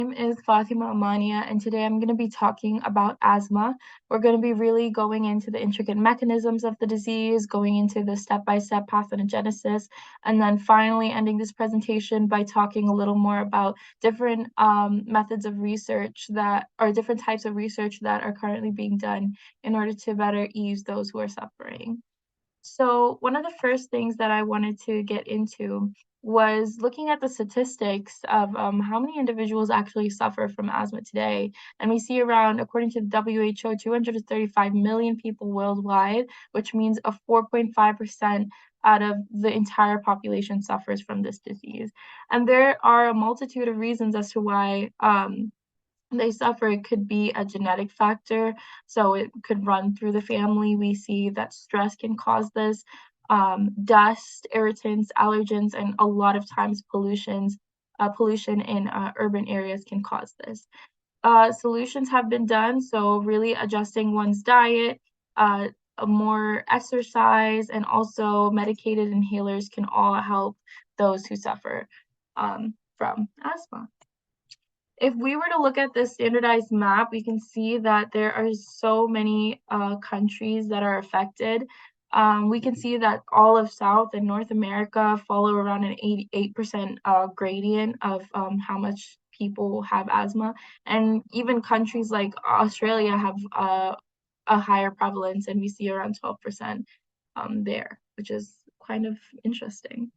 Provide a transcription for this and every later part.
Name is Fatima Amania, and today I'm going to be talking about asthma. We're going to be really going into the intricate mechanisms of the disease, going into the step-by-step pathogenesis, and then finally ending this presentation by talking a little more about different methods of research different types of research that are currently being done in order to better ease those who are suffering. So one of the first things that I wanted to get into was looking at the statistics of how many individuals actually suffer from asthma today. And we see around, according to the WHO, 235 million people worldwide, which means a 4.5% out of the entire population suffers from this disease. And there are a multitude of reasons as to why they suffer. It could be a genetic factor, so it could run through the family. We see that stress can cause this, dust, irritants, allergens, and a lot of times pollution in urban areas can cause this. Solutions have been done, so really adjusting one's diet, a more exercise, and also medicated inhalers can all help those who suffer from asthma. If we were to look at this standardized map, we can see that there are so many countries that are affected. We can see that all of South and North America follow around an 88% gradient of how much people have asthma. And even countries like Australia have a higher prevalence, and we see around 12% there, which is kind of interesting.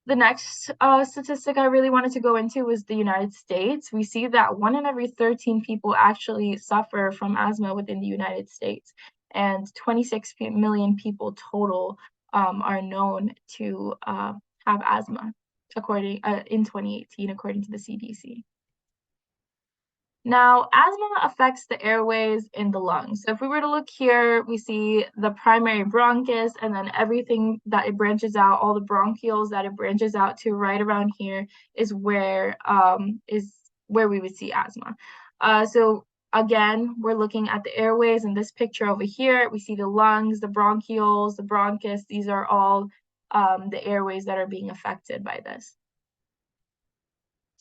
The next statistic I really wanted to go into was the United States. We see that 1 in every 13 people actually suffer from asthma within the United States, and 26 million people total are known to have asthma, in 2018, according to the CDC. Now, asthma affects the airways in the lungs. So if we were to look here, we see the primary bronchus and then everything that it branches out, all the bronchioles that it branches out to right around here is where we would see asthma. So again, we're looking at the airways in this picture over here. We see the lungs, the bronchioles, the bronchus. These are all the airways that are being affected by this.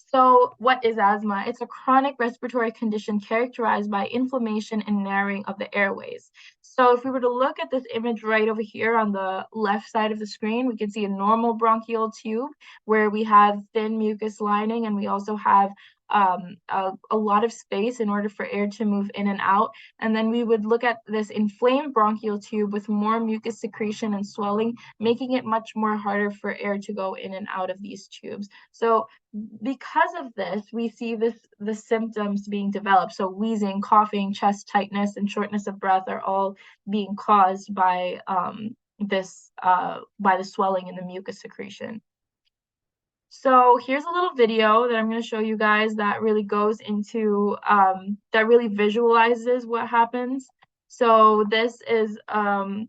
So what is asthma? It's a chronic respiratory condition characterized by inflammation and narrowing of the airways. So if we were to look at this image right over here on the left side of the screen, we can see a normal bronchial tube where we have thin mucus lining, and we also have a lot of space in order for air to move in and out. And then we would look at this inflamed bronchial tube with more mucus secretion and swelling, making it much more harder for air to go in and out of these tubes. So because of this, we see the symptoms being developed. So wheezing, coughing, chest tightness, and shortness of breath are all being caused by by the swelling in the mucus secretion. So here's a little video that I'm going to show you guys that really goes into that really visualizes what happens. So this is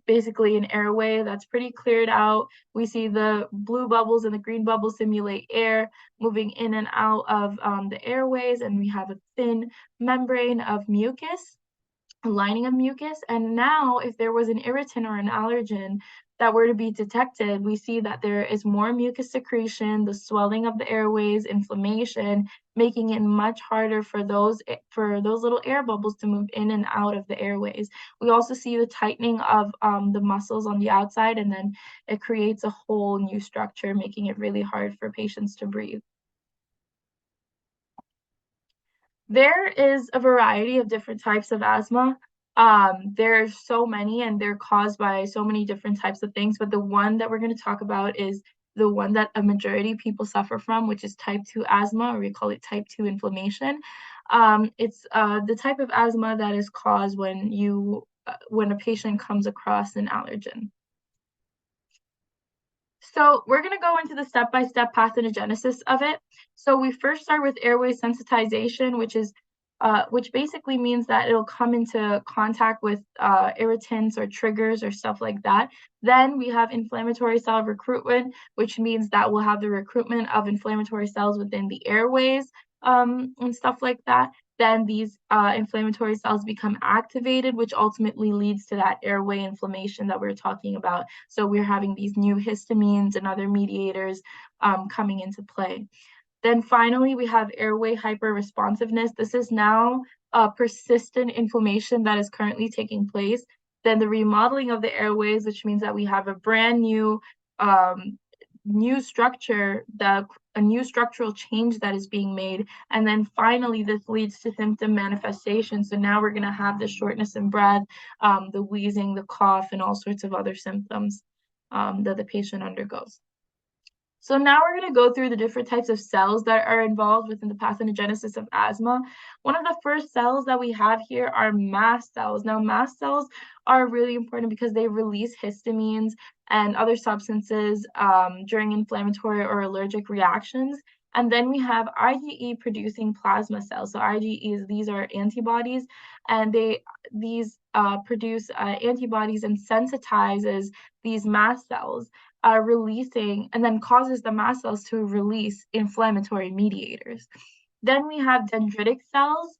basically an airway that's pretty cleared out. We see the blue bubbles and the green bubbles simulate air moving in and out of the airways, and we have a thin membrane of mucus, a lining of mucus. And now if there was an irritant or an allergen that were to be detected, we see that there is more mucus secretion, the swelling of the airways, inflammation, making it much harder for those little air bubbles to move in and out of the airways. We also see the tightening of the muscles on the outside, and then it creates a whole new structure, making it really hard for patients to breathe. There is a variety of different types of asthma. There's so many, and they're caused by so many different types of things, but the one that we're going to talk about is the one that a majority of people suffer from, which is type 2 asthma, or we call it type 2 inflammation. It's the type of asthma that is caused when a patient comes across an allergen. So we're going to go into the step-by-step pathogenesis of it. So we first start with airway sensitization, which basically means that it'll come into contact with irritants or triggers or stuff like that. Then we have inflammatory cell recruitment, which means that we'll have the recruitment of inflammatory cells within the airways and stuff like that. Then these inflammatory cells become activated, which ultimately leads to that airway inflammation that we're talking about. So we're having these new histamines and other mediators coming into play. Then finally, we have airway hyperresponsiveness. This is now persistent inflammation that is currently taking place. Then the remodeling of the airways, which means that we have a brand new new structure, a new structural change that is being made. And then finally, this leads to symptom manifestation. So now we're going to have the shortness in breath, the wheezing, the cough, and all sorts of other symptoms that the patient undergoes. So now we're going to go through the different types of cells that are involved within the pathogenesis of asthma. One of the first cells that we have here are mast cells. Now, mast cells are really important because they release histamines and other substances during inflammatory or allergic reactions. And then we have IgE producing plasma cells. So IgEs, these are antibodies, and these produce antibodies and sensitizes these mast cells releasing and then causes the mast cells to release inflammatory mediators. Then we have dendritic cells.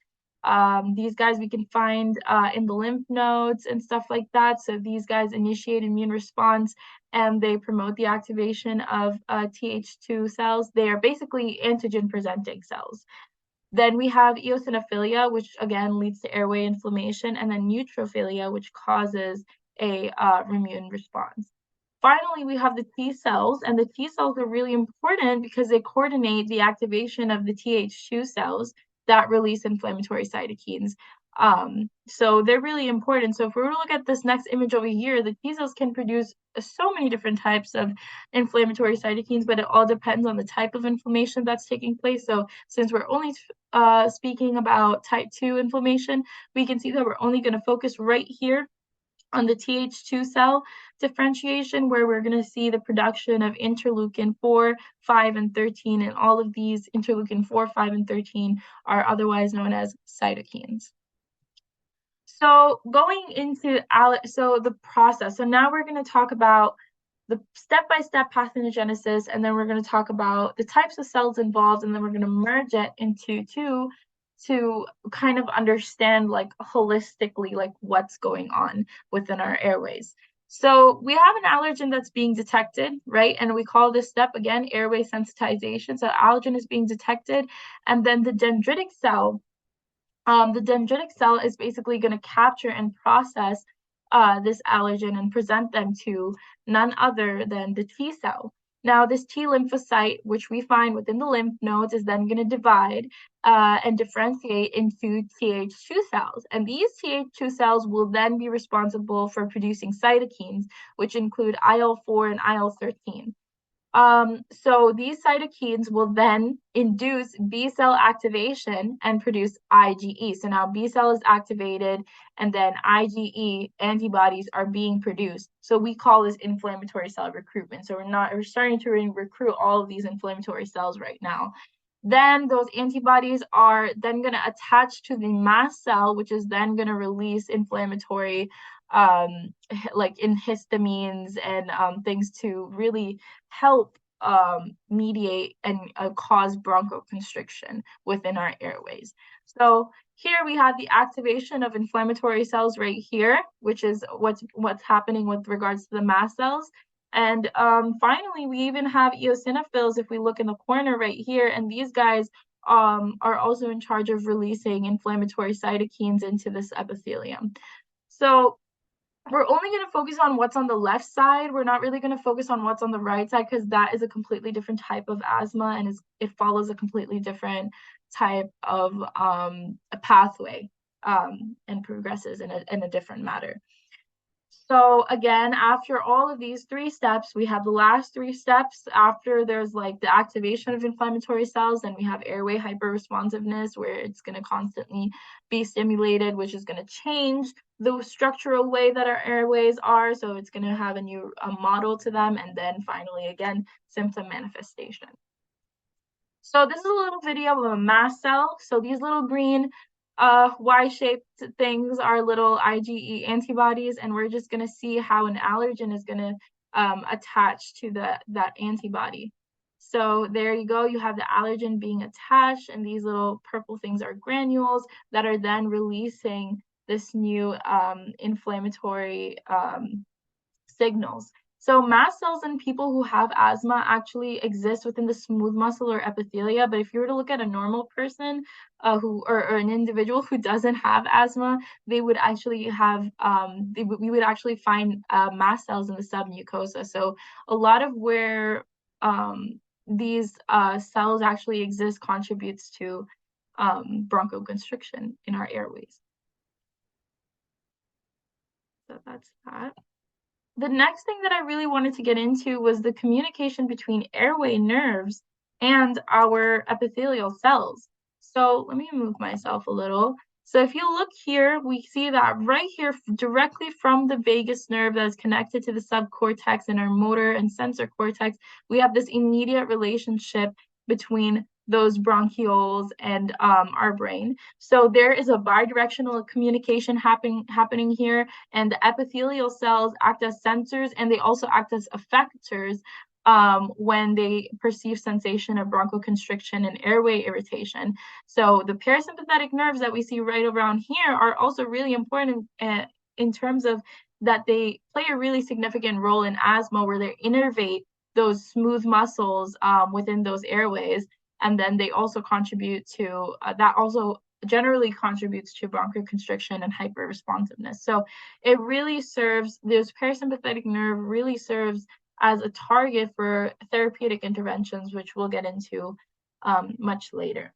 These guys we can find in the lymph nodes and stuff like that. So these guys initiate immune response and they promote the activation of Th2 cells. They are basically antigen presenting cells. Then we have eosinophilia, which again leads to airway inflammation, and then neutrophilia, which causes a immune response. Finally, we have the T cells, and the T cells are really important because they coordinate the activation of the Th2 cells that release inflammatory cytokines. So they're really important. So if we were to look at this next image over here, the T cells can produce so many different types of inflammatory cytokines, but it all depends on the type of inflammation that's taking place. So since we're only speaking about type 2 inflammation, we can see that we're only going to focus right here on the Th2 cell differentiation, where we're going to see the production of interleukin 4, 5, and 13, and all of these interleukin 4, 5, and 13 are otherwise known as cytokines. So going into the process. So now we're going to talk about the step-by-step pathogenesis, and then we're going to talk about the types of cells involved, and then we're going to merge it into two to kind of understand like holistically like what's going on within our airways. So we have an allergen that's being detected, right? And we call this step again airway sensitization. So allergen is being detected, and then the dendritic cell is basically going to capture and process this allergen and present them to none other than the T cell. Now, this T lymphocyte, which we find within the lymph nodes, is then going to divide and differentiate into Th2 cells. And these Th2 cells will then be responsible for producing cytokines, which include IL-4 and IL-13. So these cytokines will then induce B cell activation and produce IgE. So now B cell is activated and then IgE antibodies are being produced. So we call this inflammatory cell recruitment. So we're starting to recruit all of these inflammatory cells right now. Then those antibodies are then going to attach to the mast cell, which is then going to release inflammatory like in histamines and things to really help mediate and cause bronchoconstriction within our airways. So here we have the activation of inflammatory cells right here, which is what's happening with regards to the mast cells. And finally, we even have eosinophils if we look in the corner right here, and these guys are also in charge of releasing inflammatory cytokines into this epithelium. So we're only going to focus on what's on the left side. We're not really going to focus on what's on the right side because that is a completely different type of asthma and it follows a completely different type of a pathway and progresses in a different manner. So again, after all of these three steps, we have the last three steps after there's like the activation of inflammatory cells, and we have airway hyperresponsiveness where it's going to constantly be stimulated, which is going to change the structural way that our airways are. So it's going to have a new model to them. And then finally, again, symptom manifestation. So this is a little video of a mast cell. So these little green Y-shaped things are little IgE antibodies, and we're just going to see how an allergen is going to attach to that antibody. So there you go. You have the allergen being attached, and these little purple things are granules that are then releasing this new inflammatory signals. So mast cells in people who have asthma actually exist within the smooth muscle or epithelia, but if you were to look at a normal person, or an individual who doesn't have asthma, they would actually have, we would actually find, mast cells in the submucosa. So a lot of where, these, cells actually exist contributes to, bronchoconstriction in our airways. So that's that. The next thing that I really wanted to get into was the communication between airway nerves and our epithelial cells. So let me move myself a little. So if you look here, we see that right here, directly from the vagus nerve that is connected to the subcortex and our motor and sensor cortex, we have this immediate relationship between those bronchioles and our brain. So there is a bidirectional communication happening here, and the epithelial cells act as sensors and they also act as effectors when they perceive sensation of bronchoconstriction and airway irritation. So the parasympathetic nerves that we see right around here are also really important in terms of that they play a really significant role in asthma, where they innervate those smooth muscles within those airways. And then they also contribute to that also generally contributes to bronchoconstriction and hyperresponsiveness. So it really serves, this parasympathetic nerve really serves as a target for therapeutic interventions, which we'll get into much later.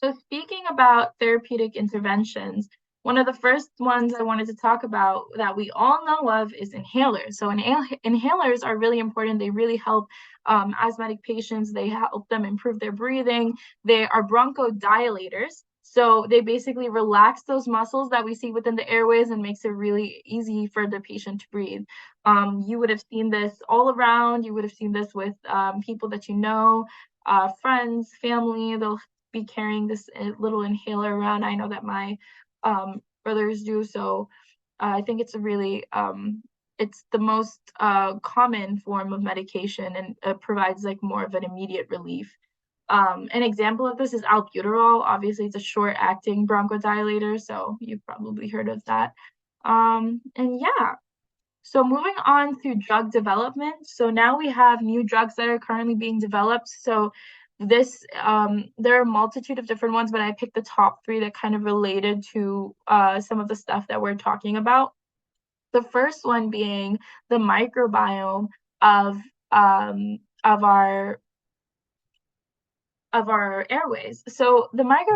So speaking about therapeutic interventions, one of the first ones I wanted to talk about that we all know of is inhalers. So inhalers are really important. They really help asthmatic patients. They help them improve their breathing. They are bronchodilators. So they basically relax those muscles that we see within the airways and makes it really easy for the patient to breathe. You would have seen this all around. You would have seen this with people that you know, friends, family. They'll be carrying this little inhaler around. I know that my brothers do. So I think it's a really it's the most common form of medication, and provides like more of an immediate relief. An example of this is albuterol. Obviously, it's a short-acting bronchodilator, so you've probably heard of that. And yeah, so moving on to drug development. So now we have new drugs that are currently being developed. So this there are a multitude of different ones, but I picked the top three that kind of related to some of the stuff that we're talking about. The first one being the microbiome of um, of our of our airways. So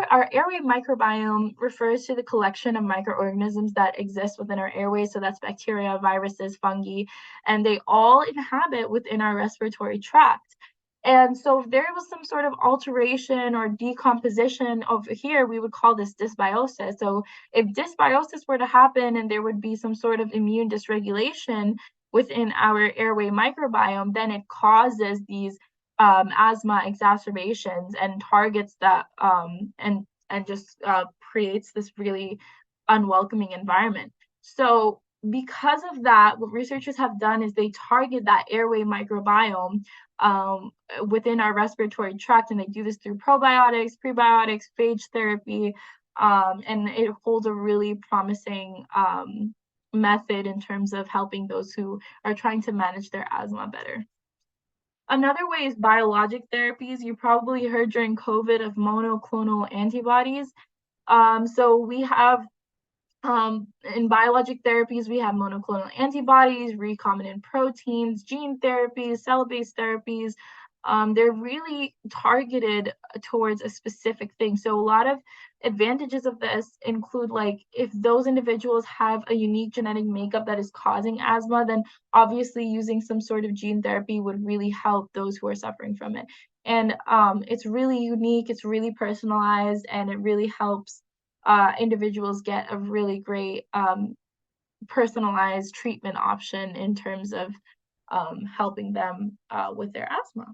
our airway microbiome refers to the collection of microorganisms that exist within our airways. So that's bacteria, viruses, fungi, and they all inhabit within our respiratory tract. And so if there was some sort of alteration or decomposition over here, we would call this dysbiosis. So if dysbiosis were to happen and there would be some sort of immune dysregulation within our airway microbiome, then it causes these asthma exacerbations and targets that and just creates this really unwelcoming environment. So because of that, what researchers have done is they target that airway microbiome within our respiratory tract, and they do this through probiotics, prebiotics, phage therapy, and it holds a really promising method in terms of helping those who are trying to manage their asthma better. Another way is biologic therapies. You probably heard during COVID of monoclonal antibodies. So we have in biologic therapies, we have monoclonal antibodies, recombinant proteins, gene therapies, cell-based therapies. They're really targeted towards a specific thing. So a lot of advantages of this include, like, if those individuals have a unique genetic makeup that is causing asthma, then obviously using some sort of gene therapy would really help those who are suffering from it. And it's really unique, it's really personalized, and it really helps individuals get a really great personalized treatment option in terms of helping them with their asthma.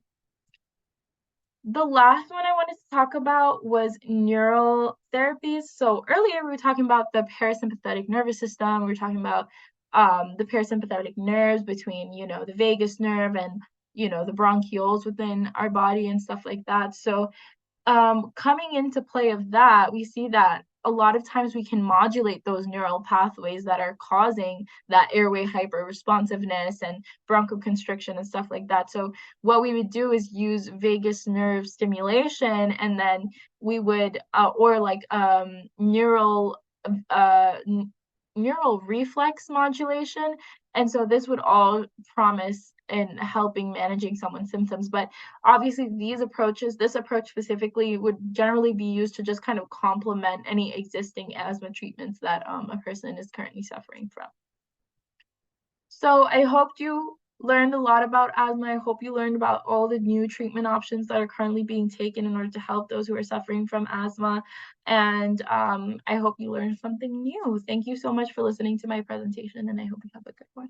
The last one I wanted to talk about was neural therapies. So earlier we were talking about the parasympathetic nervous system. We were talking about the parasympathetic nerves between, the vagus nerve and, the bronchioles within our body and stuff like that. So coming into play of that, we see that a lot of times we can modulate those neural pathways that are causing that airway hyperresponsiveness and bronchoconstriction and stuff like that. So what we would do is use vagus nerve stimulation, and then we would or like uh, n- neural reflex modulation. And so this would all promise in helping managing someone's symptoms. But obviously, this approach specifically, would generally be used to just kind of complement any existing asthma treatments that a person is currently suffering from. So I hope you learned a lot about asthma. I hope you learned about all the new treatment options that are currently being taken in order to help those who are suffering from asthma. And I hope you learned something new. Thank you so much for listening to my presentation, and I hope you have a good one.